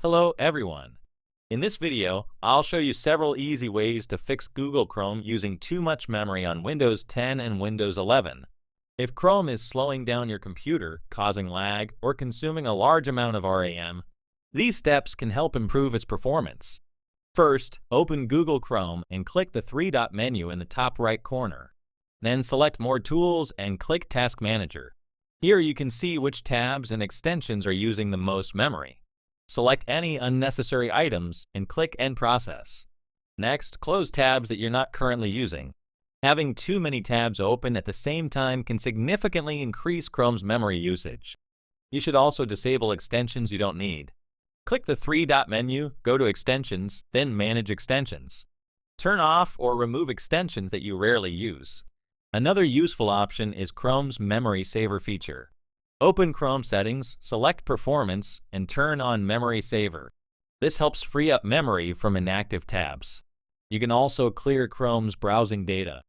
Hello everyone. In this video, I'll show you several easy ways to fix Google Chrome using too much memory on Windows 10 and Windows 11. If Chrome is slowing down your computer, causing lag, or consuming a large amount of RAM, these steps can help improve its performance. First, open Google Chrome and click the three-dot menu in the top right corner. Then select More Tools and click Task Manager. Here you can see which tabs and extensions are using the most memory. Select any unnecessary items and click End Process. Next, close tabs that you're not currently using. Having too many tabs open at the same time can significantly increase Chrome's memory usage. You should also disable extensions you don't need. Click the three-dot menu, go to Extensions, then Manage Extensions. Turn off or remove extensions that you rarely use. Another useful option is Chrome's Memory Saver feature. Open Chrome Settings, select Performance, and turn on Memory Saver. This helps free up memory from inactive tabs. You can also clear Chrome's browsing data.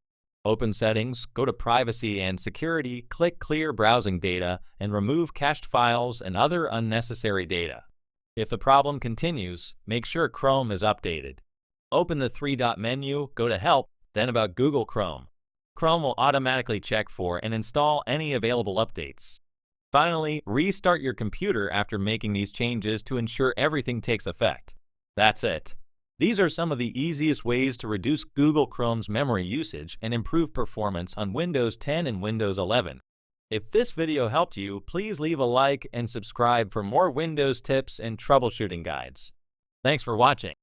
Open Settings, go to Privacy and Security, click Clear Browsing Data, and remove cached files and other unnecessary data. If the problem continues, make sure Chrome is updated. Open the three-dot menu, go to Help, then About Google Chrome. Chrome will automatically check for and install any available updates. Finally, restart your computer after making these changes to ensure everything takes effect. That's it. These are some of the easiest ways to reduce Google Chrome's memory usage and improve performance on Windows 10 and Windows 11. If this video helped you, please leave a like and subscribe for more Windows tips and troubleshooting guides. Thanks for watching.